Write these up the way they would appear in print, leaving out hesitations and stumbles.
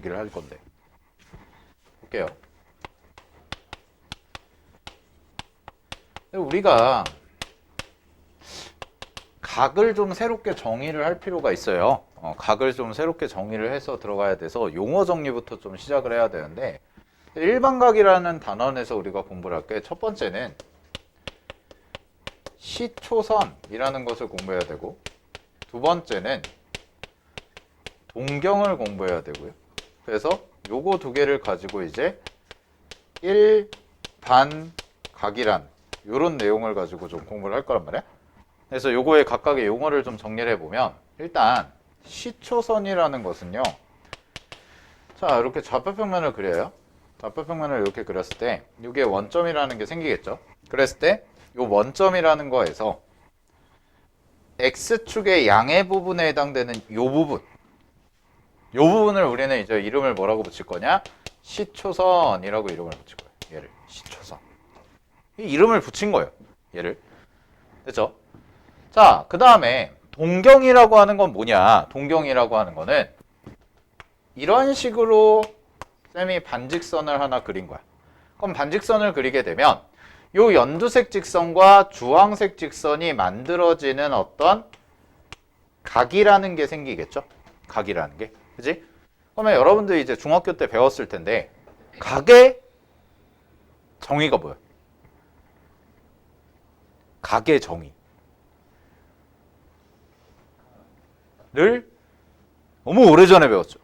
얘기를 할 건데. 볼게요. 우리가 각을 좀 새롭게 정의를 할 필요가 있어요. 각을 좀 새롭게 정의를 해서 들어가야 돼서 용어 정리부터 좀 시작을 해야 되는데, 일반각이라는 단원에서 우리가 공부를 할게. 첫 번째는 시초선이라는 것을 공부해야 되고, 두 번째는 동경을 공부해야 되고요. 그래서 요거 두 개를 가지고 이제 일반각이란 요런 내용을 가지고 좀 공부를 할 거란 말이야. 그래서 요거의 각각의 용어를 좀 정리를 해보면, 일단 시초선이라는 것은요, 자 이렇게 좌표평면을 그려요. 좌표평면을 이렇게 그렸을 때 이게 원점이라는 게 생기겠죠. 그랬을 때 요 원점이라는 거에서 X축의 양의 부분에 해당되는 요 부분을 우리는 이제 이름을 뭐라고 붙일 거냐? 시초선이라고 이름을 붙일 거예요. 얘를 시초선. 이 이름을 붙인 거예요. 얘를. 됐죠? 자, 그 다음에 동경이라고 하는 건 뭐냐? 동경이라고 하는 거는 이런 식으로 쌤이 반직선을 하나 그린 거야. 그럼 반직선을 그리게 되면 요 연두색 직선과 주황색 직선이 만들어지는 어떤 각이라는 게 생기겠죠? 각이라는 게. 그지? 그러면 여러분들이 이제 중학교 때 배웠을 텐데, 각의 정의가 뭐야? 각의 정의. 를 너무 오래전에 배웠죠.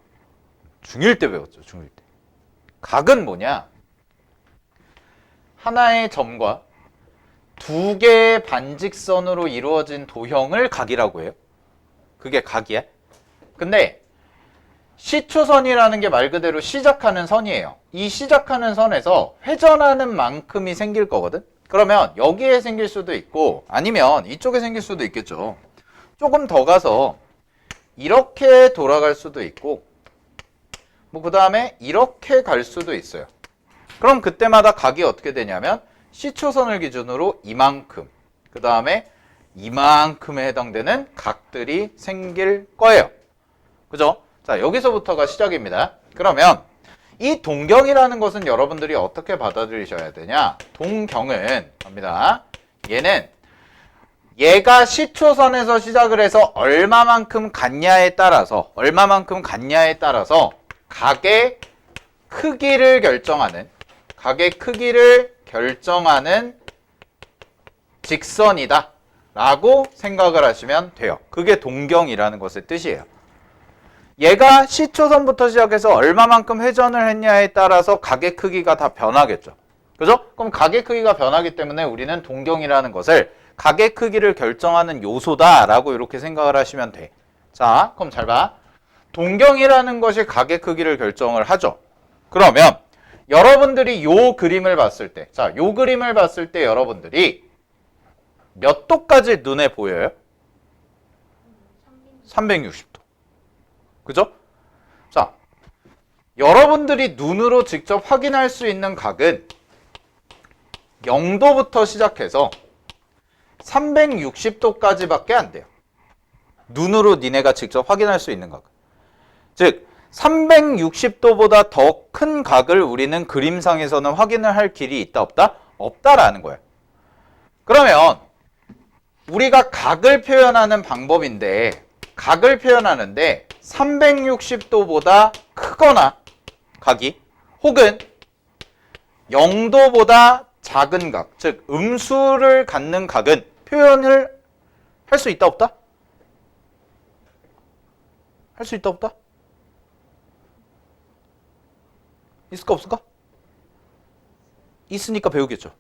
중1 때 배웠죠. 중1 때. 각은 뭐냐? 하나의 점과 두 개의 반직선으로 이루어진 도형을 각이라고 해요. 그게 각이야. 근데 시초선이라는 게 말 그대로 시작하는 선이에요. 이 시작하는 선에서 회전하는 만큼이 생길 거거든. 그러면 여기에 생길 수도 있고 아니면 이쪽에 생길 수도 있겠죠. 조금 더 가서 이렇게 돌아갈 수도 있고 뭐 그 다음에 이렇게 갈 수도 있어요. 그럼 그때마다 각이 어떻게 되냐면 시초선을 기준으로 이만큼, 그 다음에 이만큼에 해당되는 각들이 생길 거예요. 그죠? 자, 여기서부터가 시작입니다. 그러면 이 동경이라는 것은 여러분들이 어떻게 받아들이셔야 되냐? 동경은 갑니다. 얘가 시초선에서 시작을 해서 얼마만큼 갔냐에 따라서 각의 크기를 결정하는 직선이다 라고 생각을 하시면 돼요. 그게 동경이라는 것의 뜻이에요. 얘가 시초선부터 시작해서 얼마만큼 회전을 했냐에 따라서 각의 크기가 다 변하겠죠. 그죠? 그럼 각의 크기가 변하기 때문에 우리는 동경이라는 것을 각의 크기를 결정하는 요소다라고 이렇게 생각을 하시면 돼. 자, 그럼 잘 봐. 동경이라는 것이 각의 크기를 결정을 하죠. 그러면 여러분들이 요 그림을 봤을 때, 자, 요 그림을 봤을 때 여러분들이 몇 도까지 눈에 보여요? 360도. 그죠? 자, 여러분들이 눈으로 직접 확인할 수 있는 각은 0도부터 시작해서 360도까지밖에 안 돼요. 눈으로 니네가 직접 확인할 수 있는 각은. 즉 360도보다 더 큰 각을 우리는 그림상에서는 확인을 할 길이 있다 없다? 없다라는 거예요. 그러면 우리가 각을 표현하는 방법인데, 각을 표현하는데 360도보다 크거나 각이, 혹은 0도보다 작은 각, 즉 음수를 갖는 각은 표현을 할 수 있다 없다? 할 수 있다 없다? 있을까 없을까? 있으니까 배우겠죠.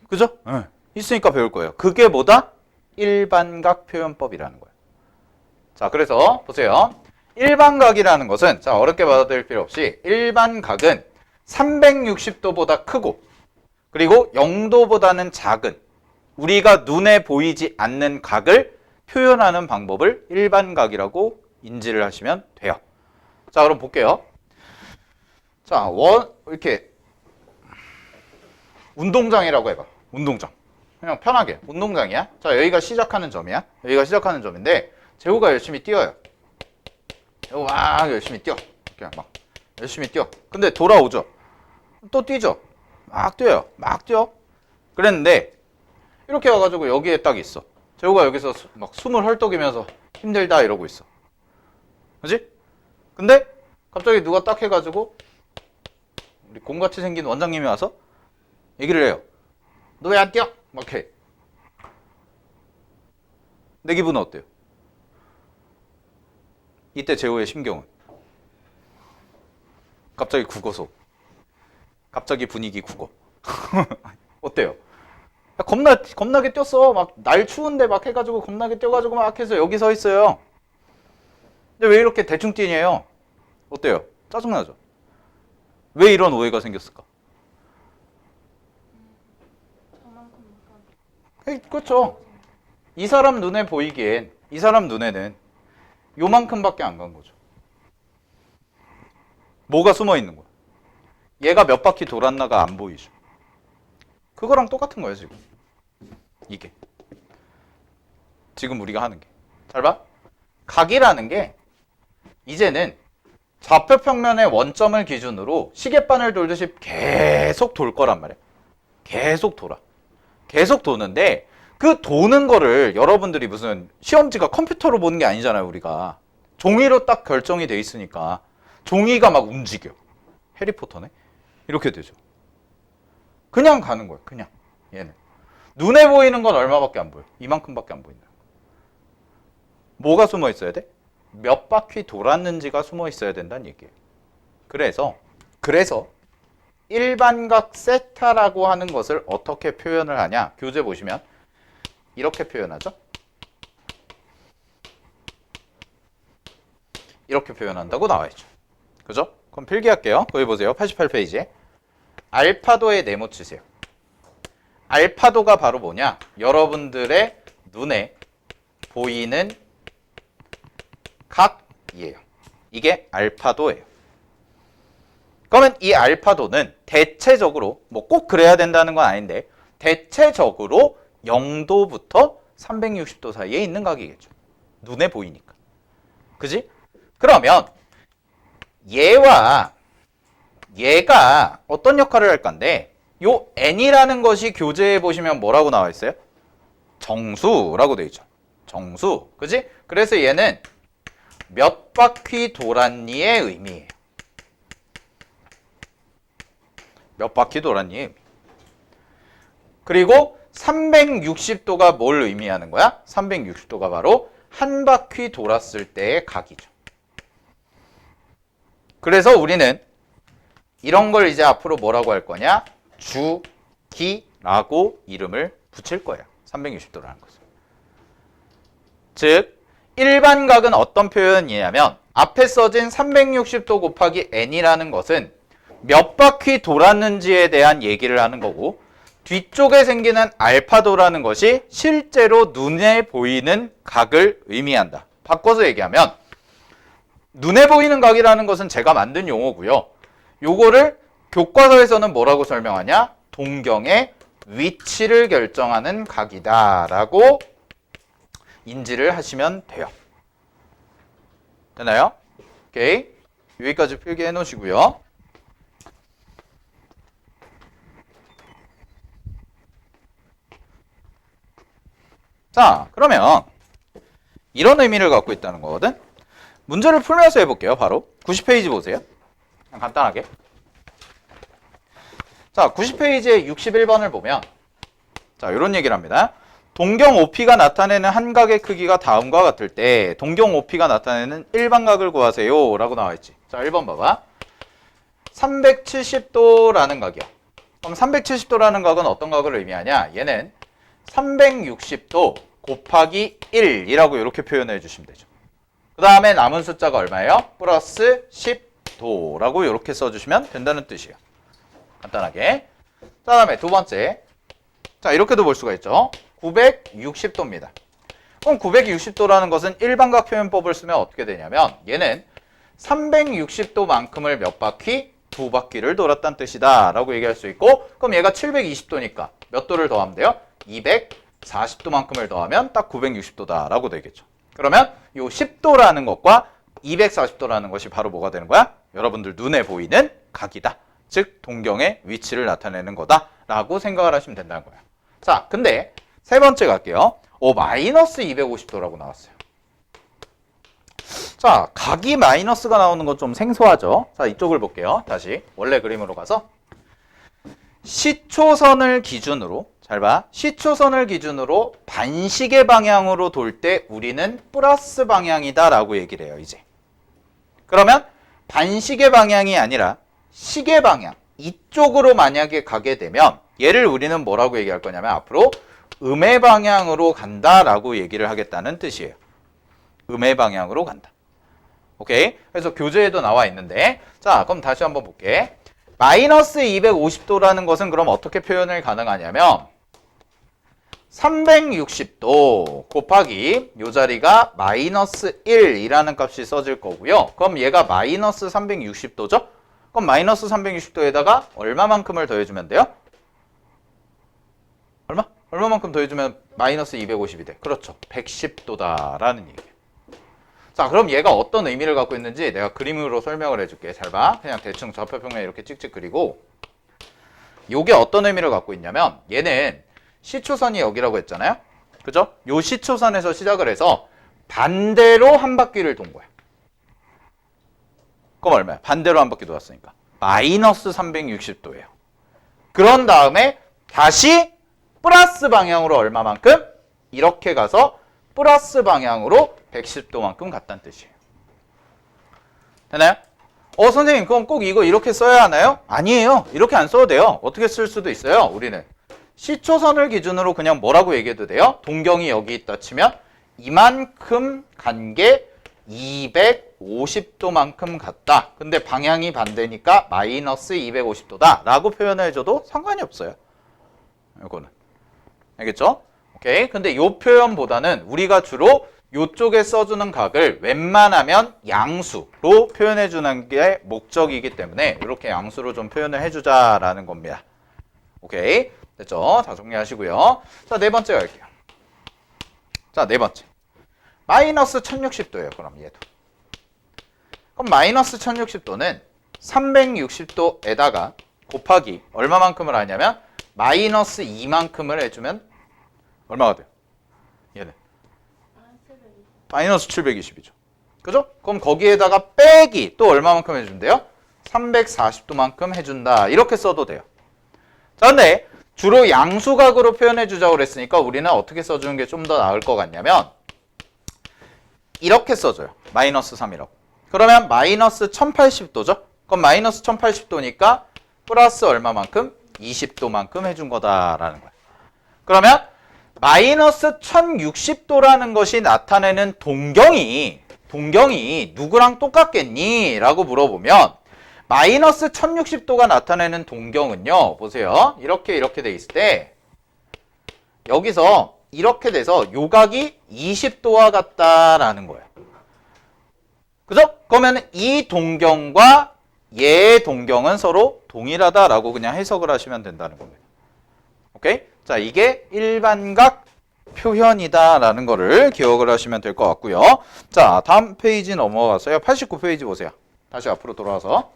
그죠? 네. 있으니까 배울 거예요. 그게 뭐다? 일반각 표현법이라는 거예요. 자, 그래서 보세요. 일반각이라는 것은, 자, 어렵게 받아들일 필요 없이 일반각은 360도보다 크고 그리고 0도보다는 작은 우리가 눈에 보이지 않는 각을 표현하는 방법을 일반각이라고 인지를 하시면 돼요. 자, 그럼 볼게요. 자, 이렇게 운동장이라고 해봐. 운동장. 그냥 편하게 운동장이야. 자, 여기가 시작하는 점이야. 여기가 시작하는 점인데 재우가 열심히 뛰어요. 재우 막 열심히 뛰어. 그냥 막 열심히 뛰어. 근데 돌아오죠. 또 뛰죠. 막 뛰어요. 막 뛰어. 그랬는데 이렇게 와가지고 여기에 딱 있어. 재호가 여기서 막 숨을 헐떡이면서 힘들다 이러고 있어. 그지? 근데 갑자기 누가 딱 해가지고 우리 곰같이 생긴 원장님이 와서 얘기를 해요. 너 왜 안 뛰어? 막 해. 내 기분은 어때요? 이때 재호의 심경은 갑자기 국어서 갑자기 분위기 국어 어때요? 겁나게 뛰었어. 막 날 추운데 막 해가지고 겁나게 뛰어가지고 막 해서 여기 서 있어요. 근데 왜 이렇게 대충 뛰냐요? 어때요? 짜증나죠? 왜 이런 오해가 생겼을까? 그렇죠. 이 사람 눈에 보이기엔 이 사람 눈에는 요만큼밖에 안 간 거죠. 뭐가 숨어 있는 거야? 얘가 몇 바퀴 돌았나가 안 보이죠. 그거랑 똑같은 거예요, 지금. 이게. 지금 우리가 하는 게. 잘 봐. 각이라는 게 이제는 좌표 평면의 원점을 기준으로 시계바늘 돌듯이 계속 돌 거란 말이에요. 계속 돌아. 계속 도는데 그 도는 거를 여러분들이 무슨 시험지가 컴퓨터로 보는 게 아니잖아요, 우리가. 종이로 딱 결정이 돼 있으니까 종이가 막 움직여. 해리포터네? 이렇게 되죠. 그냥 가는 거예요, 그냥. 얘는. 눈에 보이는 건 얼마밖에 안 보여? 이만큼밖에 안 보인다. 뭐가 숨어 있어야 돼? 몇 바퀴 돌았는지가 숨어 있어야 된다는 얘기예요. 그래서 일반각 세타라고 하는 것을 어떻게 표현을 하냐? 교재 보시면 이렇게 표현하죠. 이렇게 표현한다고 나와 있죠. 그죠? 그럼 필기할게요. 거기 보세요. 88페이지에. 알파도에 네모 치세요. 알파도가 바로 뭐냐? 여러분들의 눈에 보이는 각이에요. 이게 알파도예요. 그러면 이 알파도는 대체적으로 뭐 꼭 그래야 된다는 건 아닌데 대체적으로 0도부터 360도 사이에 있는 각이겠죠. 눈에 보이니까. 그지? 그러면 얘와 얘가 어떤 역할을 할 건데 요 n이라는 것이 교재에 보시면 뭐라고 나와 있어요? 정수라고 되어 있죠. 정수. 그지? 그래서 얘는 몇 바퀴 돌았니의 의미예요. 몇 바퀴 돌았니의 의미. 그리고 360도가 뭘 의미하는 거야? 360도가 바로 한 바퀴 돌았을 때의 각이죠. 그래서 우리는 이런 걸 이제 앞으로 뭐라고 할 거냐? 주기라고 이름을 붙일 거예요. 360도라는 것을. 즉 일반각은 어떤 표현이냐면 앞에 써진 360도 곱하기 n이라는 것은 몇 바퀴 돌았는지에 대한 얘기를 하는 거고 뒤쪽에 생기는 알파도라는 것이 실제로 눈에 보이는 각을 의미한다. 바꿔서 얘기하면 눈에 보이는 각이라는 것은 제가 만든 용어고요. 요거를 교과서에서는 뭐라고 설명하냐? 동경의 위치를 결정하는 각이다 라고 인지를 하시면 돼요. 되나요? 오케이. 여기까지 필기해 놓으시고요. 자, 그러면 이런 의미를 갖고 있다는 거거든. 문제를 풀면서 해볼게요. 바로 90페이지 보세요. 그냥 간단하게. 자, 90페이지에 61번을 보면 자, 이런 얘기를 합니다. 동경 OP가 나타내는 한각의 크기가 다음과 같을 때 동경 OP가 나타내는 일반각을 구하세요 라고 나와있지. 자, 1번 봐봐. 370도라는 각이야. 그럼 370도라는 각은 어떤 각을 의미하냐? 얘는 360도 곱하기 1이라고 이렇게 표현해 주시면 되죠. 그 다음에 남은 숫자가 얼마예요? 플러스 10도라고 이렇게 써주시면 된다는 뜻이에요. 간단하게. 그 다음에 두 번째. 자, 이렇게도 볼 수가 있죠. 960도입니다. 그럼 960도라는 것은 일반각 표현법을 쓰면 어떻게 되냐면 얘는 360도만큼을 몇 바퀴? 두 바퀴를 돌았다는 뜻이다 라고 얘기할 수 있고 그럼 얘가 720도니까 몇 도를 더하면 돼요? 240도만큼을 더하면 딱 960도다 라고 되겠죠. 그러면 요 10도라는 것과 240도라는 것이 바로 뭐가 되는 거야? 여러분들 눈에 보이는 각이다. 즉 동경의 위치를 나타내는 거다라고 생각을 하시면 된다는 거예요. 자, 근데 세 번째 갈게요. 마이너스 250도라고 나왔어요. 자, 각이 마이너스가 나오는 건 좀 생소하죠. 자, 이쪽을 볼게요. 다시 원래 그림으로 가서 시초선을 기준으로, 잘 봐. 시초선을 기준으로 반시계 방향으로 돌 때 우리는 플러스 방향이다라고 얘기를 해요, 이제. 그러면 반시계 방향이 아니라 시계 방향, 이쪽으로 만약에 가게 되면 얘를 우리는 뭐라고 얘기할 거냐면 앞으로 음의 방향으로 간다라고 얘기를 하겠다는 뜻이에요. 음의 방향으로 간다. 오케이? 그래서 교재에도 나와 있는데, 자, 그럼 다시 한번 볼게. 마이너스 250도라는 것은 그럼 어떻게 표현을 가능하냐면 360도 곱하기 요 자리가 마이너스 1이라는 값이 써질 거고요. 그럼 얘가 마이너스 360도죠? 그럼 마이너스 360도에다가 얼마만큼을 더해주면 돼요? 얼마만큼 더해주면 마이너스 250이 돼? 그렇죠. 110도다라는 얘기예요. 자, 그럼 얘가 어떤 의미를 갖고 있는지 내가 그림으로 설명을 해줄게. 잘 봐. 그냥 대충 좌표평면 이렇게 찍찍 그리고 요게 어떤 의미를 갖고 있냐면 얘는 시초선이 여기라고 했잖아요. 그죠? 요 시초선에서 시작을 해서 반대로 한 바퀴를 돈 거야. 그럼 얼마야? 반대로 한 바퀴 돌았으니까 마이너스 360도예요. 그런 다음에 다시 플러스 방향으로 얼마만큼? 이렇게 가서 플러스 방향으로 110도만큼 갔다는 뜻이에요. 되나요? 선생님 그럼 꼭 이거 이렇게 써야 하나요? 아니에요. 이렇게 안 써도 돼요. 어떻게 쓸 수도 있어요. 우리는 시초선을 기준으로 그냥 뭐라고 얘기해도 돼요? 동경이 여기 있다 치면 이만큼 간 게 250도만큼 갔다. 근데 방향이 반대니까 마이너스 250도다 라고 표현을 해줘도 상관이 없어요. 이거는 알겠죠? 오케이. 근데 이 표현보다는 우리가 주로 이쪽에 써주는 각을 웬만하면 양수로 표현해주는 게 목적이기 때문에 이렇게 양수로 좀 표현을 해주자라는 겁니다. 오케이. 됐죠? 자, 정리하시고요. 자, 네 번째 갈게요. 자, 네 번째. 마이너스 1060도예요. 그럼 얘도. 그럼 마이너스 1060도는 360도에다가 곱하기 얼마만큼을 하냐면 마이너스 2만큼을 해주면 얼마가 돼요? 얘는 마이너스 720이죠. 그죠? 그럼 거기에다가 빼기 또 얼마만큼 해주면 돼요? 340도만큼 해준다. 이렇게 써도 돼요. 자, 근데 주로 양수각으로 표현해주자고 그랬으니까 우리는 어떻게 써주는 게 좀 더 나을 것 같냐면 이렇게 써줘요. 마이너스 3이라고. 그러면 마이너스 1080도죠? 그럼 마이너스 1080도니까 플러스 얼마만큼? 20도만큼 해준 거다라는 거예요. 그러면 마이너스 1060도라는 것이 나타내는 동경이 누구랑 똑같겠니? 라고 물어보면 마이너스 1060도가 나타내는 동경은요. 보세요. 이렇게 돼 있을 때 여기서 이렇게 돼서 요각이 20도와 같다라는 거예요. 그죠? 그러면 이 동경과 얘의 동경은 서로 동일하다라고 그냥 해석을 하시면 된다는 겁니다. 오케이? 자, 이게 일반각 표현이다라는 거를 기억을 하시면 될 것 같고요. 자, 다음 페이지 넘어가서요. 89페이지 보세요. 다시 앞으로 돌아와서.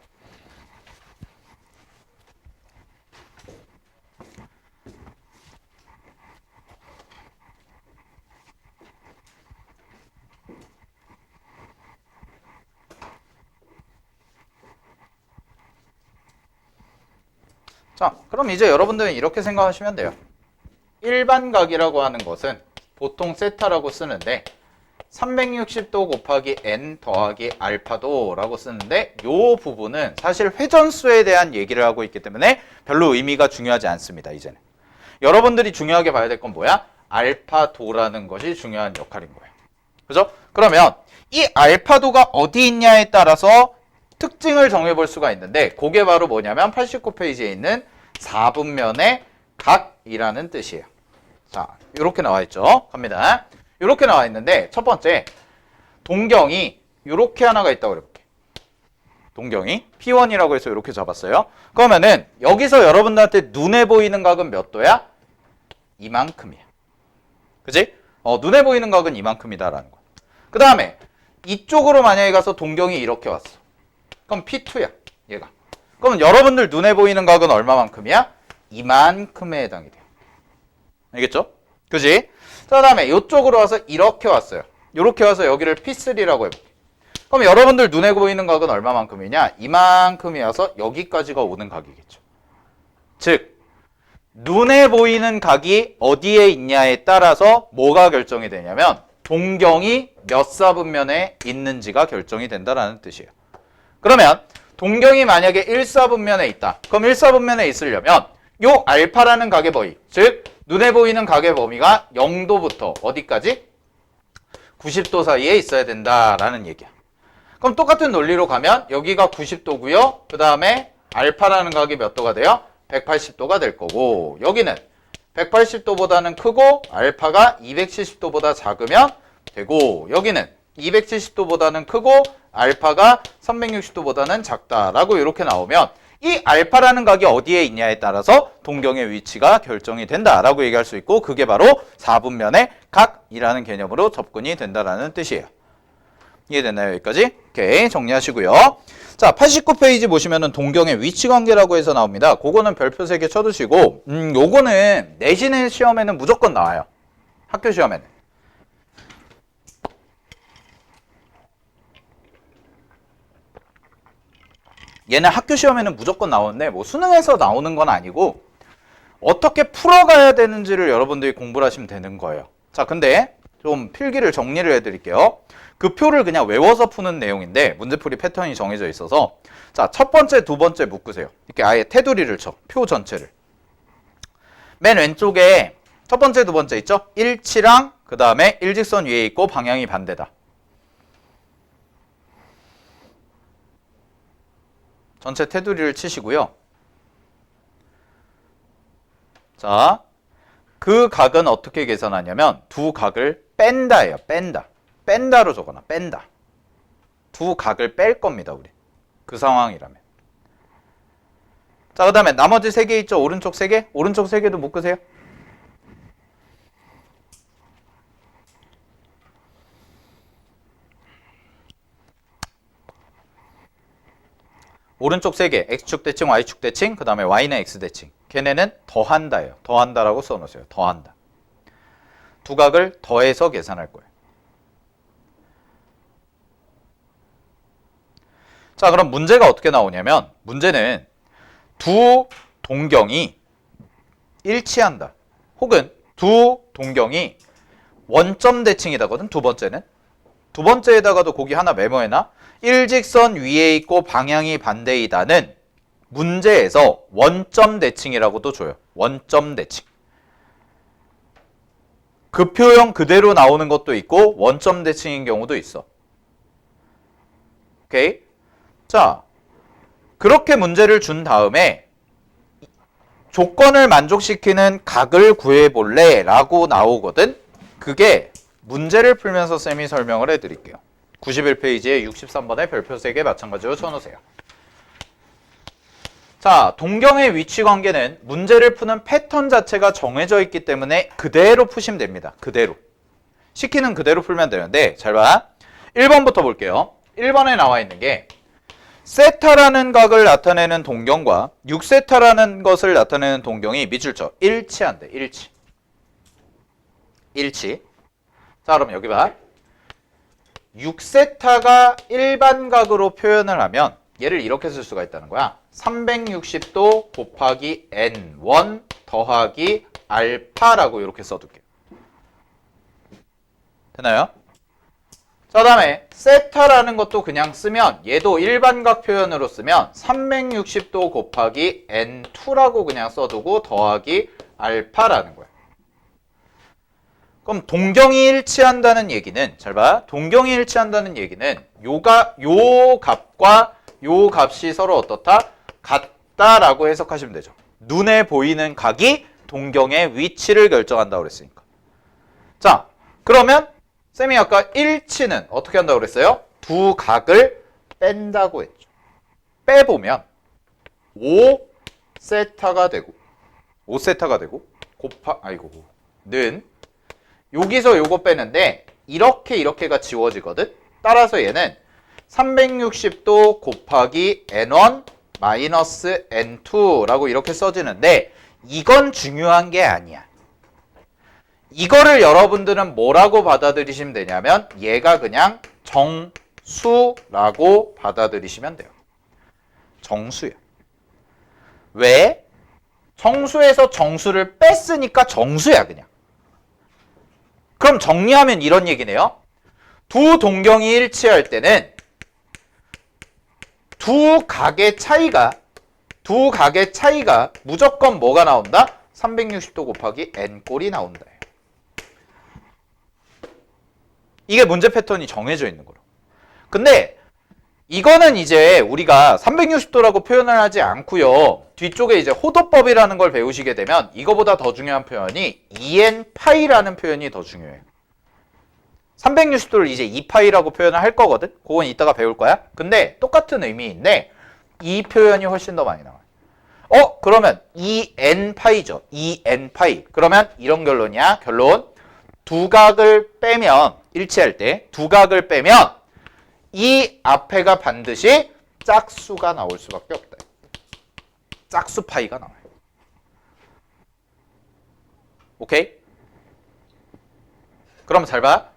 자, 그럼 이제 여러분들은 이렇게 생각하시면 돼요. 일반각이라고 하는 것은 보통 세타라고 쓰는데 360도 곱하기 n 더하기 알파도라고 쓰는데 이 부분은 사실 회전수에 대한 얘기를 하고 있기 때문에 별로 의미가 중요하지 않습니다. 이제는 여러분들이 중요하게 봐야 될 건 뭐야? 알파도라는 것이 중요한 역할인 거예요. 그죠? 그러면 이 알파도가 어디 있냐에 따라서 특징을 정해볼 수가 있는데 그게 바로 뭐냐면 89페이지에 있는 4분면의 각이라는 뜻이에요. 자, 이렇게 나와 있죠. 갑니다. 이렇게 나와 있는데 첫 번째 동경이 이렇게 하나가 있다고 그래볼게. 동경이 P1이라고 해서 이렇게 잡았어요. 그러면은 여기서 여러분들한테 눈에 보이는 각은 몇 도야? 이만큼이야. 그지? 눈에 보이는 각은 이만큼이다라는 거. 그 다음에 이쪽으로 만약에 가서 동경이 이렇게 왔어. 그럼 P2야 얘가. 그럼 여러분들 눈에 보이는 각은 얼마만큼이야? 이만큼에 해당이 돼요. 알겠죠? 그지? 자, 다음에 이쪽으로 와서 이렇게 왔어요. 이렇게 와서 여기를 P3라고 해볼게. 그럼 여러분들 눈에 보이는 각은 얼마만큼이냐? 이만큼이어서 여기까지가 오는 각이겠죠. 즉 눈에 보이는 각이 어디에 있냐에 따라서 뭐가 결정이 되냐면 동경이 몇 사분면에 있는지가 결정이 된다라는 뜻이에요. 그러면 동경이 만약에 1사분면에 있다. 그럼 1사분면에 있으려면 요 알파라는 각의 범위, 즉 눈에 보이는 각의 범위가 0도부터 어디까지? 90도 사이에 있어야 된다라는 얘기야. 그럼 똑같은 논리로 가면 여기가 90도고요. 그 다음에 알파라는 각이 몇 도가 돼요? 180도가 될 거고, 여기는 180도보다는 크고 알파가 270도보다 작으면 되고, 여기는 270도보다는 크고 알파가 360도보다는 작다라고 이렇게 나오면 이 알파라는 각이 어디에 있냐에 따라서 동경의 위치가 결정이 된다라고 얘기할 수 있고, 그게 바로 4분면의 각이라는 개념으로 접근이 된다라는 뜻이에요. 이해됐나요? 여기까지? 오케이, 정리하시고요. 자, 89페이지 보시면은 동경의 위치 관계라고 해서 나옵니다. 그거는 별표 3개 쳐두시고, 요거는 내신 시험에는 무조건 나와요. 학교 시험에는. 얘는 학교 시험에는 무조건 나오는데 뭐 수능에서 나오는 건 아니고 어떻게 풀어가야 되는지를 여러분들이 공부를 하시면 되는 거예요. 자, 근데 좀 필기를 정리를 해드릴게요. 그 표를 그냥 외워서 푸는 내용인데 문제풀이 패턴이 정해져 있어서, 자, 첫 번째, 두 번째 묶으세요. 이렇게 아예 테두리를 쳐. 표 전체를. 맨 왼쪽에 첫 번째, 두 번째 있죠? 일치랑 그 다음에 일직선 위에 있고 방향이 반대다. 전체 테두리를 치시고요. 자, 그 각은 어떻게 계산하냐면 두 각을 뺀다예요. 뺀다. 뺀다로 적어놔. 뺀다. 두 각을 뺄 겁니다. 우리. 그 상황이라면. 자, 그 다음에 나머지 3개 있죠? 오른쪽 3개? 오른쪽 3개도 묶으세요. 오른쪽 3개, X축 대칭, Y축 대칭, 그 다음에 Y는 X 대칭. 걔네는 더한다예요. 더한다라고 써놓으세요. 더한다. 두 각을 더해서 계산할 거예요. 자, 그럼 문제가 어떻게 나오냐면, 문제는 두 동경이 일치한다. 혹은 두 동경이 원점 대칭이다거든. 두 번째는. 두 번째에다가도 거기 하나 메모해놔. 일직선 위에 있고 방향이 반대이다는 문제에서 원점 대칭이라고도 줘요. 원점 대칭. 그 표형 그대로 나오는 것도 있고 원점 대칭인 경우도 있어. 오케이? 자, 그렇게 문제를 준 다음에 조건을 만족시키는 각을 구해볼래? 라고 나오거든. 그게 문제를 풀면서 쌤이 설명을 해드릴게요. 91페이지에 63번에 별표 3개 마찬가지로 쳐놓으세요. 자, 동경의 위치 관계는 문제를 푸는 패턴 자체가 정해져 있기 때문에 그대로 푸시면 됩니다. 그대로. 시키는 그대로 풀면 되는데, 잘 봐. 1번부터 볼게요. 1번에 나와 있는 게 세타라는 각을 나타내는 동경과 6세타라는 것을 나타내는 동경이 밑줄 쳐. 일치한대. 일치. 일치. 자, 그럼 여기 봐. 6세타가 일반각으로 표현을 하면 얘를 이렇게 쓸 수가 있다는 거야. 360도 곱하기 n1 더하기 알파라고 이렇게 써둘게요. 되나요? 자, 다음에 세타라는 것도 그냥 쓰면 얘도 일반각 표현으로 쓰면 360도 곱하기 n2라고 그냥 써두고 더하기 알파라는 거야. 그럼 동경이 일치한다는 얘기는, 잘 봐. 동경이 일치한다는 얘기는 요 값과 요 값이 서로 어떻다? 같다라고 해석하시면 되죠. 눈에 보이는 각이 동경의 위치를 결정한다고 그랬으니까. 자, 그러면 쌤이 아까 일치는 어떻게 한다고 그랬어요? 두 각을 뺀다고 했죠. 빼보면 5세타가 되고 5세타가 되고 는 여기서 요거 빼는데 이렇게가 지워지거든. 따라서 얘는 360도 곱하기 n1 마이너스 n2라고 이렇게 써지는데 이건 중요한 게 아니야. 이거를 여러분들은 뭐라고 받아들이시면 되냐면 얘가 그냥 정수라고 받아들이시면 돼요. 정수야. 왜? 정수에서 정수를 뺐으니까 정수야 그냥. 그럼 정리하면 이런 얘기네요. 두 동경이 일치할 때는 두 각의 차이가 무조건 뭐가 나온다? 360도 곱하기 n꼴이 나온다. 이게 문제 패턴이 정해져 있는 거로. 근데 이거는 이제 우리가 360도라고 표현을 하지 않고요. 뒤쪽에 이제 호도법이라는 걸 배우시게 되면 이거보다 더 중요한 표현이 2n파이라는 표현이 더 중요해요. 360도를 이제 2파이라고 표현을 할 거거든. 그건 이따가 배울 거야. 근데 똑같은 의미인데 이 표현이 훨씬 더 많이 나와요. 그러면 2n파이죠. 2n파이. 그러면 이런 결론이야. 결론. 두 각을 빼면 일치할 때 두 각을 빼면 이 앞에가 반드시 짝수가 나올 수밖에 없다. 짝수 파이가 나와요. 오케이? 그럼 잘 봐.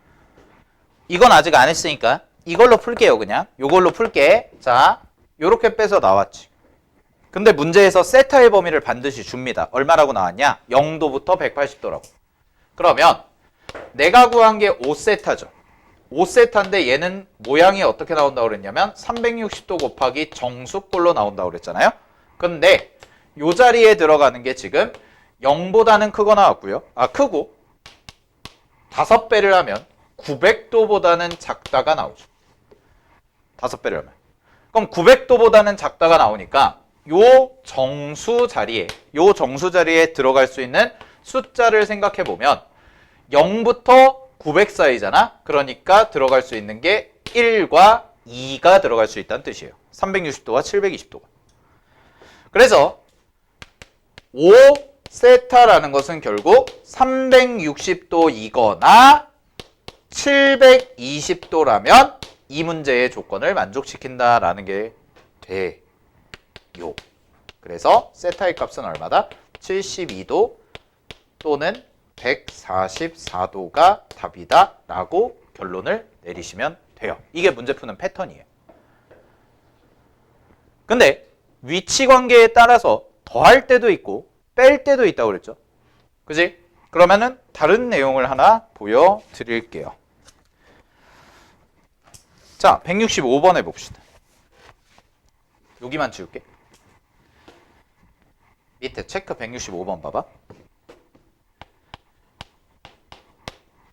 이건 아직 안 했으니까 이걸로 풀게요. 그냥 요걸로 풀게. 자, 요렇게 빼서 나왔지. 근데 문제에서 세타의 범위를 반드시 줍니다. 얼마라고 나왔냐? 0도부터 180도라고. 그러면 내가 구한 게 5세타죠. 5세타인데 얘는 모양이 어떻게 나온다고 그랬냐면 360도 곱하기 정수꼴로 나온다고 그랬잖아요. 근데 요 자리에 들어가는 게 지금 0보다는 크거나 같고요. 크고 5배를 하면 900도보다는 작다가 나오죠. 5배를 하면. 그럼 900도보다는 작다가 나오니까 요 정수 자리에 들어갈 수 있는 숫자를 생각해 보면 0부터 900 사이잖아. 그러니까 들어갈 수 있는 게 1과 2가 들어갈 수 있다는 뜻이에요. 360도와 720도가. 그래서 5세타라는 것은 결국 360도이거나 720도라면 이 문제의 조건을 만족시킨다라는 게 돼요. 그래서 세타의 값은 얼마다? 72도 또는 144도가 답이다 라고 결론을 내리시면 돼요. 이게 문제 푸는 패턴이에요. 근데 위치 관계에 따라서 더할 때도 있고 뺄 때도 있다고 그랬죠. 그지? 그러면은 다른 내용을 하나 보여드릴게요. 자, 165번 해봅시다. 여기만 지울게. 밑에 체크 165번 봐봐.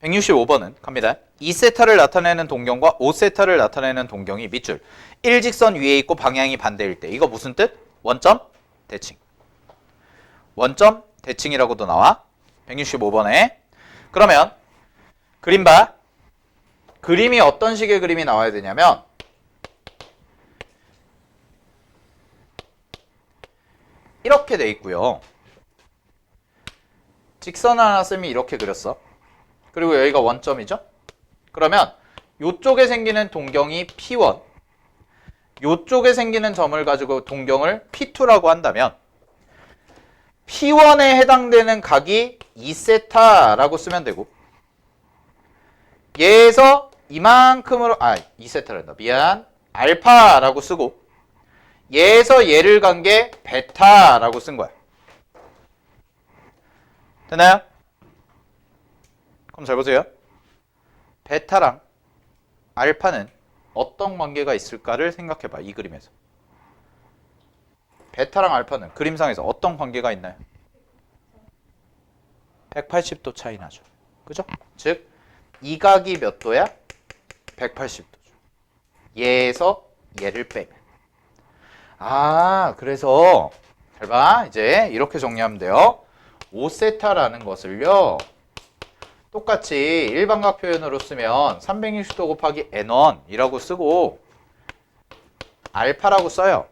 165번은 갑니다. 2세타를 나타내는 동경과 5세타를 나타내는 동경이 밑줄 1직선 위에 있고 방향이 반대일 때 이거 무슨 뜻? 원점 대칭. 원점 대칭이라고도 나와. 165번에. 그러면 그림 봐. 그림이 어떤 식의 그림이 나와야 되냐면 이렇게 돼 있고요. 직선 하나 쌤이 이렇게 그렸어. 그리고 여기가 원점이죠. 그러면 이쪽에 생기는 동경이 P1, 이쪽에 생기는 점을 가지고 동경을 P2라고 한다면 P1에 해당되는 각이 2세타라고 쓰면 되고 얘에서 이만큼으로 2세타란다. 미안. 알파라고 쓰고 얘에서 얘를 간 게 베타라고 쓴 거야. 되나요? 그럼 잘 보세요. 베타랑 알파는 어떤 관계가 있을까를 생각해봐. 이 그림에서. 베타랑 알파는 그림상에서 어떤 관계가 있나요? 180도 차이 나죠. 그죠? 즉, 이 각이 몇 도야? 180도죠. 얘에서 얘를 빼면. 그래서 잘 봐. 이제 이렇게 정리하면 돼요. 5세타라는 것을요. 똑같이 일반각 표현으로 쓰면 360도 곱하기 n1이라고 쓰고 알파라고 써요.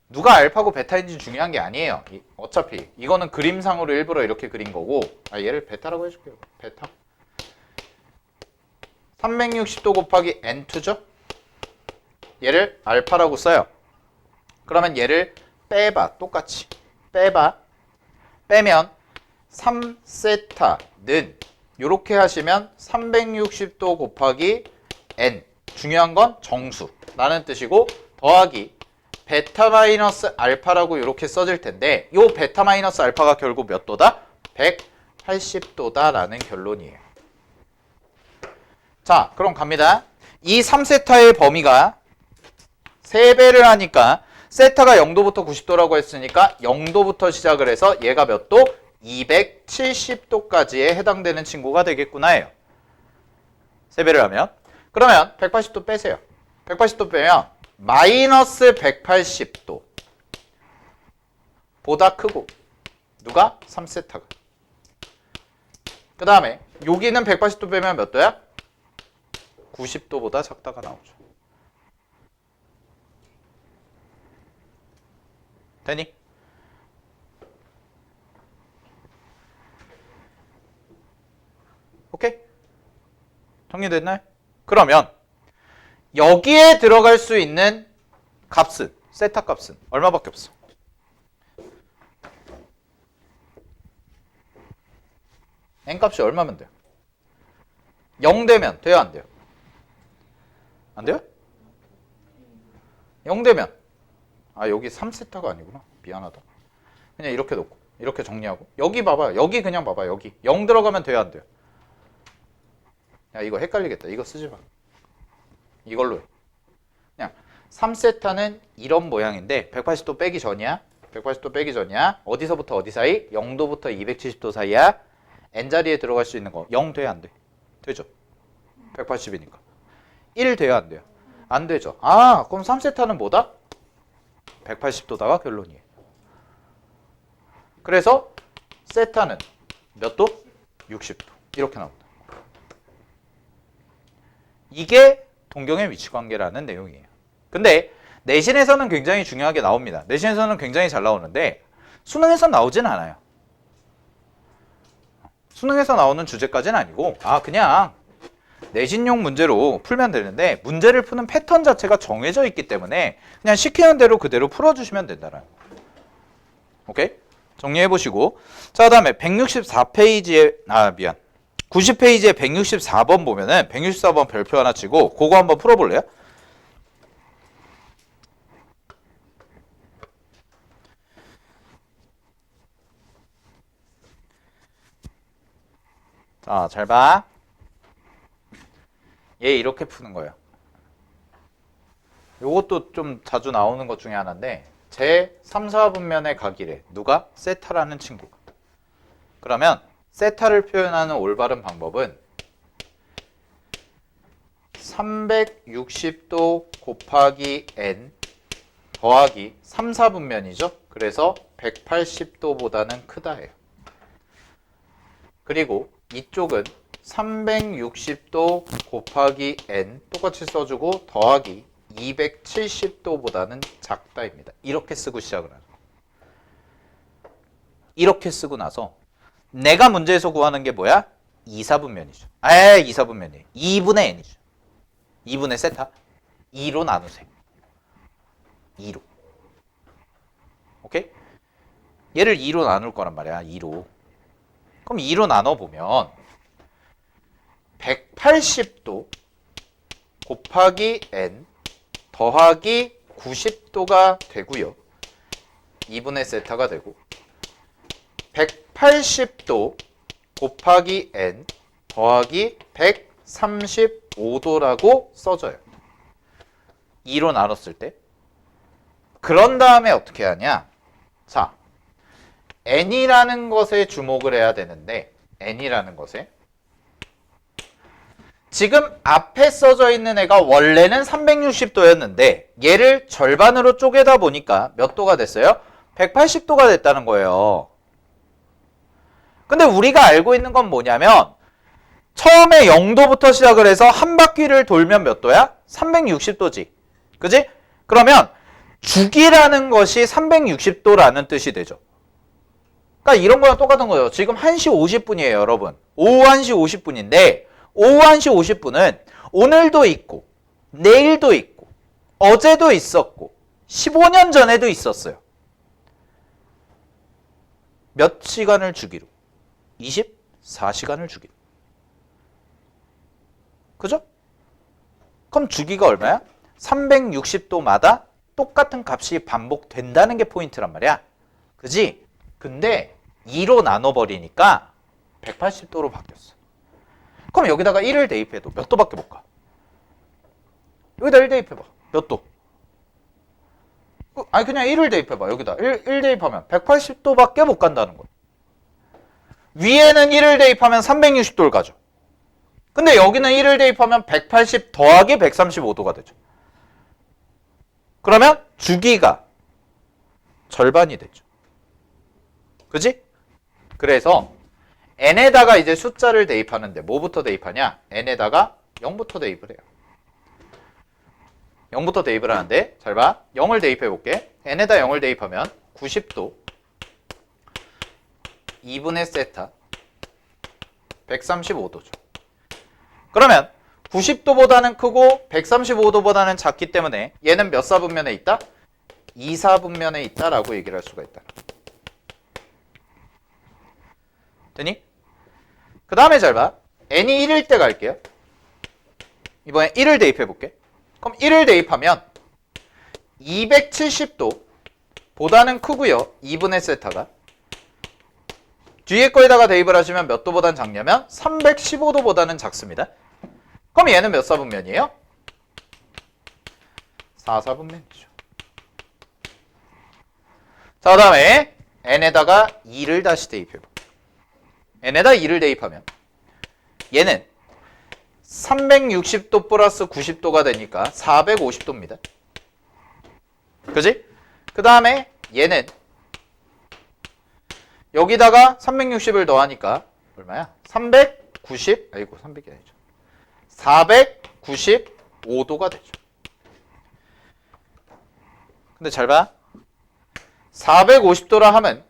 누가 알파고 베타인지 중요한 게 아니에요. 어차피 이거는 그림상으로 일부러 이렇게 그린 거고 얘를 베타라고 해줄게요. 베타 360도 곱하기 n2죠? 얘를 알파라고 써요. 그러면 얘를 빼봐. 똑같이 빼봐. 빼면 3세타는 이렇게 하시면 360도 곱하기 n, 중요한 건 정수라는 뜻이고, 더하기 베타 마이너스 알파라고 이렇게 써질 텐데, 요 베타 마이너스 알파가 결국 몇 도다? 180도다 라는 결론이에요. 자, 그럼 갑니다. 이 3세타의 범위가 3배를 하니까 세타가 0도부터 90도라고 했으니까 0도부터 시작을 해서 얘가 몇 도? 270도까지에 해당되는 친구가 되겠구나 해요. 3배를 하면. 그러면 180도 빼세요. 180도 빼면 마이너스 180도 보다 크고, 누가? 3세타가. 그 다음에 여기는 180도 빼면 몇 도야? 90도보다 작다가 나오죠. 되니? 오케이? 정리됐나요? 그러면 여기에 들어갈 수 있는 값은, 세타 값은 얼마밖에 없어? n 값이 얼마면 돼요? 0 되면 돼요, 안 돼요? 안 돼요? 0 되면, 아 여기 3세타가 아니구나, 미안하다. 그냥 이렇게 놓고 이렇게 정리하고, 여기 봐봐요. 여기 그냥 봐봐요. 여기 0 들어가면 돼요, 안 돼요? 야 이거 헷갈리겠다. 이거 쓰지 마. 이걸로 해. 그냥 3세타는 이런 모양인데 180도 빼기 전이야. 180도 빼기 전이야. 어디서부터 어디 사이? 0도부터 270도 사이야. n자리에 들어갈 수 있는 거 0 돼야 안 돼? 되죠? 180이니까 1 돼야 안 돼요? 안 되죠. 아 그럼 3세타는 뭐다? 180도다가 결론이에요. 그래서 세타는 몇 도? 60도. 이렇게 나옵니다. 이게 동경의 위치관계라는 내용이에요. 근데 내신에서는 굉장히 중요하게 나옵니다. 내신에서는 굉장히 잘 나오는데 수능에서 나오진 않아요. 수능에서 나오는 주제까지는 아니고, 그냥 내신용 문제로 풀면 되는데, 문제를 푸는 패턴 자체가 정해져 있기 때문에 그냥 시키는 대로 그대로 풀어주시면 된다라는 거. 오케이? 정리해보시고, 자, 그 다음에 164페이지에 90페이지에 164번 보면은 164번 별표 하나 치고 그거 한번 풀어볼래요? 자, 잘 봐. 얘 이렇게 푸는 거예요. 요것도 좀 자주 나오는 것 중에 하나인데, 제 3, 4분면의 각이래. 누가? 세타라는 친구가. 그러면 세타를 표현하는 올바른 방법은 360도 곱하기 n 더하기 3, 4분면이죠. 그래서 180도보다는 크다예요. 그리고 이쪽은 360도 곱하기 n 똑같이 써주고 더하기 270도보다는 작다입니다. 이렇게 쓰고 시작을 하죠. 이렇게 쓰고 나서 내가 문제에서 구하는 게 뭐야? 2, 4분면이죠. 2, 4분면이에요. 2분의 n이죠. 2분의 세타. 2로 나누세요. 2로. 오케이? 얘를 2로 나눌 거란 말이야. 2로. 그럼 2로 나눠보면 180도 곱하기 n 더하기 90도가 되고요. 2분의 세타가 되고 180도 곱하기 n 더하기 135도라고 써져요. 2로 나눴을 때. 그런 다음에 어떻게 하냐? 자, n이라는 것에 주목을 해야 되는데, n이라는 것에 지금 앞에 써져 있는 애가 원래는 360도였는데 얘를 절반으로 쪼개다 보니까 몇 도가 됐어요? 180도가 됐다는 거예요. 근데 우리가 알고 있는 건 뭐냐면 처음에 0도부터 시작을 해서 한 바퀴를 돌면 몇 도야? 360도지. 그지? 그러면 주기라는 것이 360도라는 뜻이 되죠. 그러니까 이런 거랑 똑같은 거예요. 지금 1시 50분이에요, 여러분. 오후 1시 50분인데 오후 1시 50분은 오늘도 있고 내일도 있고 어제도 있었고 15년 전에도 있었어요. 몇 시간을 주기로? 24시간을 주기로. 그죠? 그럼 주기가 얼마야? 360도마다 똑같은 값이 반복된다는 게 포인트란 말이야. 그지? 근데 2로 나눠버리니까 180도로 바뀌었어. 그럼 여기다가 1을 대입해도 몇 도밖에 못 가? 여기다 1 대입해봐. 몇 도? 아니 그냥 1을 대입해봐. 여기다 1 대입하면 180도밖에 못 간다는 거야. 위에는 1을 대입하면 360도를 가죠. 근데 여기는 1을 대입하면 180 더하기 135도가 되죠. 그러면 주기가 절반이 되죠. 그지? 그래서 n에다가 이제 숫자를 대입하는데 뭐부터 대입하냐? n에다가 0부터 대입을 해요. 0부터 대입을 하는데 잘 봐. 0을 대입해 볼게. n에다 0을 대입하면 90도 2분의 세타 135도죠. 그러면 90도보다는 크고 135도보다는 작기 때문에 얘는 몇 사분면에 있다? 2사분면에 있다라고 얘기를 할 수가 있다. 되니? 그 다음에 잘 봐. n이 1일 때 갈게요. 이번에 1을 대입해 볼게. 그럼 1을 대입하면 270도 보다는 크고요. 2분의 세타가. 뒤에 거에다가 대입을 하시면 몇 도보다는 작냐면 315도보다는 작습니다. 그럼 얘는 몇 사분면이에요? 4사분면이죠. 자, 그 다음에 n에다가 2를 다시 대입해볼게요. n에다 2를 대입하면 얘는 360도 플러스 90도가 되니까 450도입니다. 그지? 그 다음에 얘는 여기다가 360을 더하니까 얼마야? 390, 아이고 300이 아니죠. 495도가 되죠. 근데 잘 봐. 450도라 하면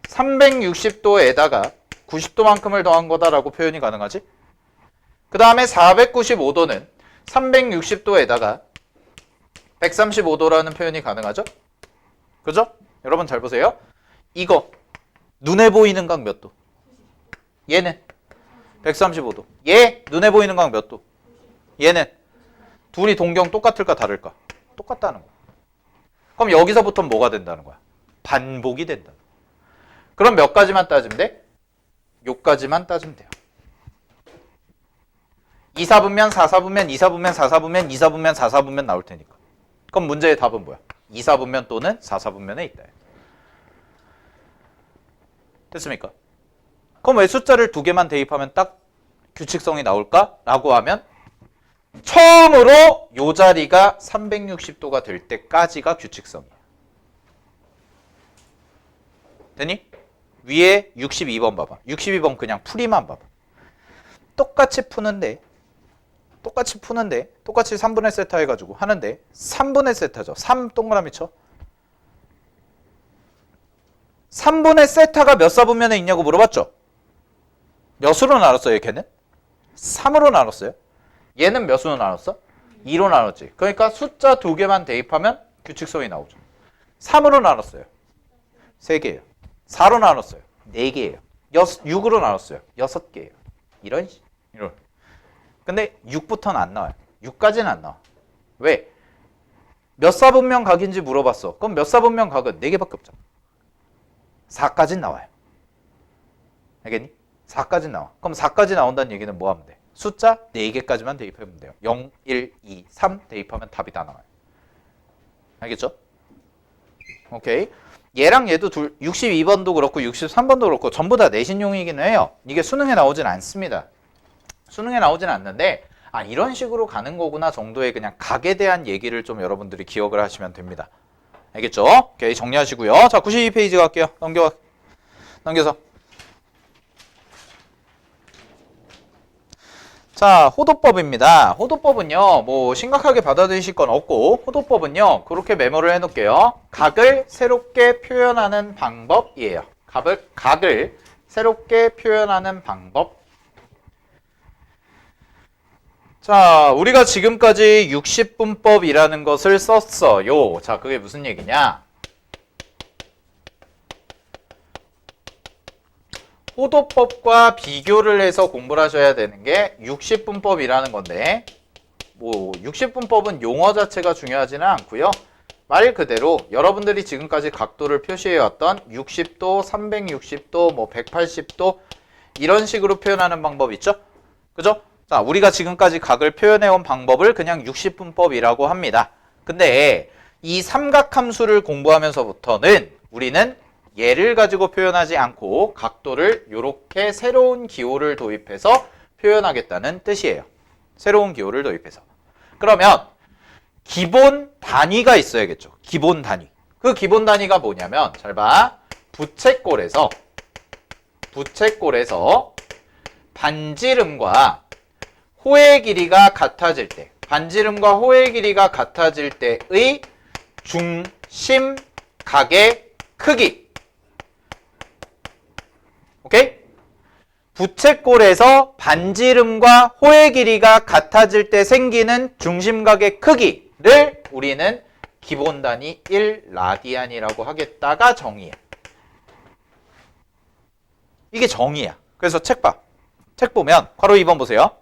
360도에다가 90도만큼을 더한 거다라고 표현이 가능하지? 그 다음에 495도는 360도에다가 135도라는 표현이 가능하죠? 그죠? 여러분 잘 보세요. 이거 눈에 보이는 각 몇 도? 얘는 135도. 얘 눈에 보이는 각 몇 도? 얘는 둘이 동경 똑같을까 다를까? 똑같다는 거야. 그럼 여기서부터는 뭐가 된다는 거야? 반복이 된다. 그럼 몇 가지만 따지면 돼? 요까지만 따지면 돼요. 2사분면, 4사분면, 2사분면, 4사분면, 2사분면, 4사분면 나올 테니까. 그럼 문제의 답은 뭐야? 2사분면 또는 4사분면에 있다. 됐습니까? 그럼 왜 숫자를 두 개만 대입하면 딱 규칙성이 나올까? 라고 하면 처음으로 요 자리가 360도가 될 때까지가 규칙성이야. 되니? 위에 62번 봐봐. 62번 그냥 풀이만 봐봐. 똑같이 푸는데 똑같이 3분의 세타 해가지고 하는데 3분의 세타죠. 3 동그라미 쳐. 3분의 세타가 몇 사분면에 있냐고 물어봤죠? 몇으로 나눴어요, 걔는? 3으로 나눴어요. 얘는 몇으로 나눴어? 2로 나눴지. 그러니까 숫자 두 개만 대입하면 규칙성이 나오죠. 3으로 나눴어요. 3개예요. 4로 나눴어요. 4개예요. 6으로 나눴어요. 6개예요. 이런. 근데 6부터는 안 나와요. 6까지는 안 나와. 왜? 몇 사분면 각인지 물어봤어. 그럼 몇 사분면 각은 4개밖에 없잖아. 4까지는 나와요. 알겠니? 4까지 나와. 그럼 4까지 나온다는 얘기는 뭐 하면 돼? 숫자 4개까지만 대입하면 돼요. 0, 1, 2, 3 대입하면 답이 다 나와요. 알겠죠? 오케이. 얘랑 얘도 62번도 그렇고 63번도 그렇고 전부 다 내신용이긴 해요. 이게 수능에 나오진 않습니다. 수능에 나오진 않는데 이런 식으로 가는 거구나 정도의 그냥 각에 대한 얘기를 좀 여러분들이 기억을 하시면 됩니다. 알겠죠? 오케이, 정리하시고요. 자, 92페이지 갈게요. 넘겨서. 자, 호도법입니다. 호도법은요, 뭐 심각하게 받아들이실 건 없고, 호도법은요, 그렇게 메모를 해놓을게요. 각을 새롭게 표현하는 방법이에요. 각을 새롭게 표현하는 방법. 자, 우리가 지금까지 60분법이라는 것을 썼어요. 자, 그게 무슨 얘기냐? 호도법과 비교를 해서 공부를 하셔야 되는 게 60분법이라는 건데, 뭐 60분법은 용어 자체가 중요하지는 않고요. 말 그대로 여러분들이 지금까지 각도를 표시해왔던 60도, 360도, 뭐 180도 이런 식으로 표현하는 방법 있죠? 그죠? 자, 우리가 지금까지 각을 표현해온 방법을 그냥 60분법이라고 합니다. 근데 이 삼각함수를 공부하면서부터는 우리는 얘를 가지고 표현하지 않고 각도를 이렇게 새로운 기호를 도입해서 표현하겠다는 뜻이에요. 새로운 기호를 도입해서. 그러면 기본 단위가 있어야겠죠. 기본 단위. 그 기본 단위가 뭐냐면 잘 봐. 부채꼴에서 반지름과 호의 길이가 같아질 때, 반지름과 호의 길이가 같아질 때의 중심각의 크기. 오케이? 부채꼴에서 반지름과 호의 길이가 같아질 때 생기는 중심각의 크기를 우리는 기본 단위 1라디안이라고 하겠다가 정의야. 이게 정의야. 그래서 책 봐. 책 보면 괄호 2번 보세요.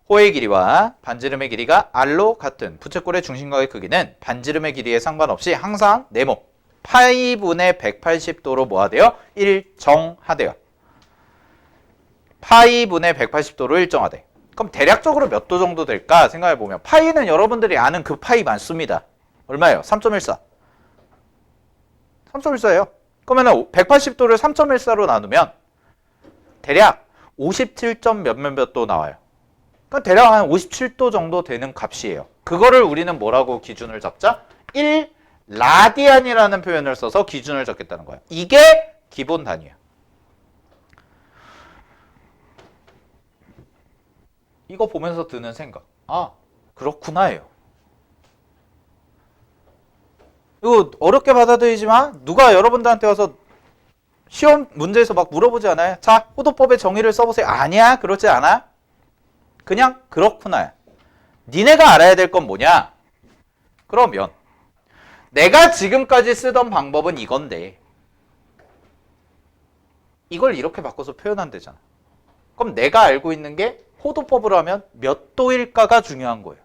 호의 길이와 반지름의 길이가 r로 같은 부채꼴의 중심각의 크기는 반지름의 길이에 상관없이 항상 네모 파이분의 180도로 뭐가 돼요? 일정하대요. 파이분의 180도로 일정하대. 그럼 대략적으로 몇 도 정도 될까 생각해보면 파이는 여러분들이 아는 그 파이 맞습니다. 얼마예요? 3.14. 3.14예요. 그러면 180도를 3.14로 나누면 대략 57. 몇몇 도 나와요. 그럼 대략 한 57도 정도 되는 값이에요. 그거를 우리는 뭐라고 기준을 잡자? 1라디안이라는 표현을 써서 기준을 잡겠다는 거야. 이게 기본 단위야. 이거 보면서 드는 생각. 아, 그렇구나예요. 이거 어렵게 받아들이지만 누가 여러분들한테 와서 시험 문제에서 막 물어보지 않아요? 자, 호도법의 정의를 써보세요. 아니야, 그렇지 않아. 그냥 그렇구나. 니네가 알아야 될 건 뭐냐? 그러면 내가 지금까지 쓰던 방법은 이건데 이걸 이렇게 바꿔서 표현한대잖아. 그럼 내가 알고 있는 게 호도법으로 하면 몇 도일까가 중요한 거예요.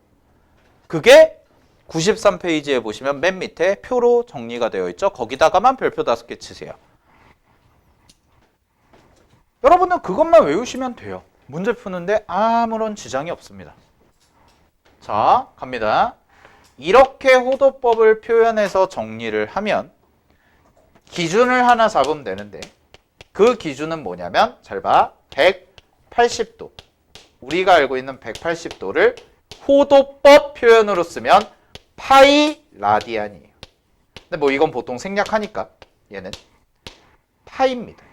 그게 93페이지에 보시면 맨 밑에 표로 정리가 되어 있죠. 거기다가만 별표 5개 치세요. 여러분은 그것만 외우시면 돼요. 문제 푸는데 아무런 지장이 없습니다. 자, 갑니다. 이렇게 호도법을 표현해서 정리를 하면 기준을 하나 잡으면 되는데 그 기준은 뭐냐면 잘 봐. 180도. 우리가 알고 있는 180도를 호도법 표현으로 쓰면 파이 라디안이에요. 근데 뭐 이건 보통 생략하니까 얘는 파이입니다.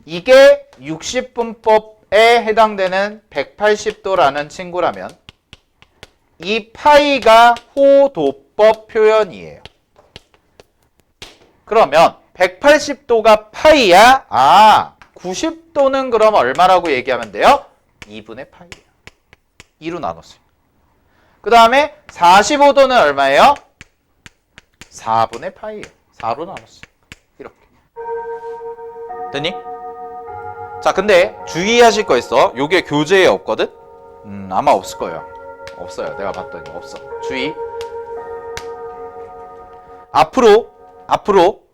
이게 60분법에 해당되는 180도라는 친구라면 이 파이가 호도법 표현이에요. 그러면 180도가 파이야? 아, 90도는 그럼 얼마라고 얘기하면 돼요? 2분의 파이예요. 2로 나눴어요. 그 다음에 45도는 얼마예요? 4분의 파이예요. 4로 나눴어요. 이렇게. 됐니? 자, 근데 주의하실 거 있어. 요게 교재에 없거든? 아마 없을 거예요. 없어요. 내가 봤더니 없어. 주의. 앞으로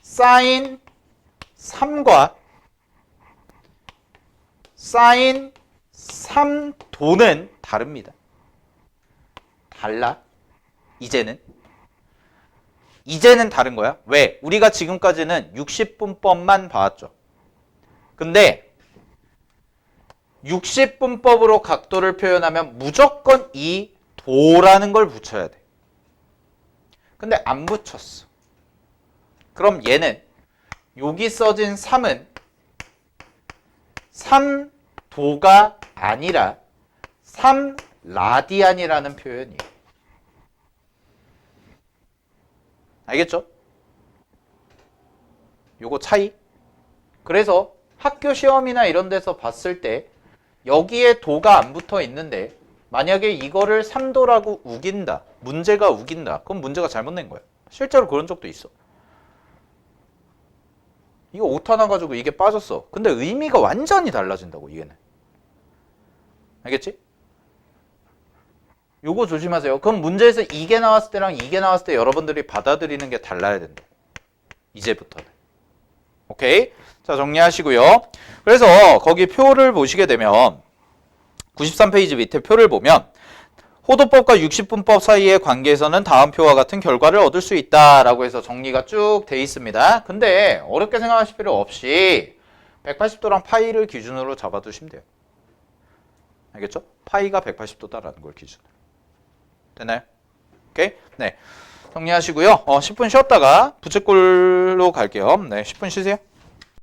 사인 3과 사인 3도는 다릅니다. 달라. 이제는 다른 거야. 왜? 우리가 지금까지는 60분법만 봐왔죠. 근데 60분법으로 각도를 표현하면 무조건 이 도라는 걸 붙여야 돼. 근데 안 붙였어. 그럼 얘는 여기 써진 3은 3도가 아니라 3라디안이라는 표현이에요. 알겠죠? 요거 차이. 그래서 학교 시험이나 이런 데서 봤을 때 여기에 도가 안 붙어 있는데 만약에 이거를 3도라고 우긴다. 문제가 우긴다. 그럼 문제가 잘못 낸 거야. 실제로 그런 적도 있어. 이거 오타 나가지고 이게 빠졌어. 근데 의미가 완전히 달라진다고 이게는. 알겠지? 요거 조심하세요. 그럼 문제에서 이게 나왔을 때랑 이게 나왔을 때 여러분들이 받아들이는 게 달라야 된다. 이제부터는. 오케이? 자, 정리하시고요. 그래서 거기 표를 보시게 되면 93페이지 밑에 표를 보면 호도법과 60분법 사이의 관계에서는 다음 표와 같은 결과를 얻을 수 있다라고 해서 정리가 쭉 돼 있습니다. 근데 어렵게 생각하실 필요 없이 180도랑 파이를 기준으로 잡아두시면 돼요. 알겠죠? 파이가 180도다라는 걸 기준으로. 되나요? 오케이? 네. 정리하시고요. 10분 쉬었다가 부채꼴로 갈게요. 네, 10분 쉬세요.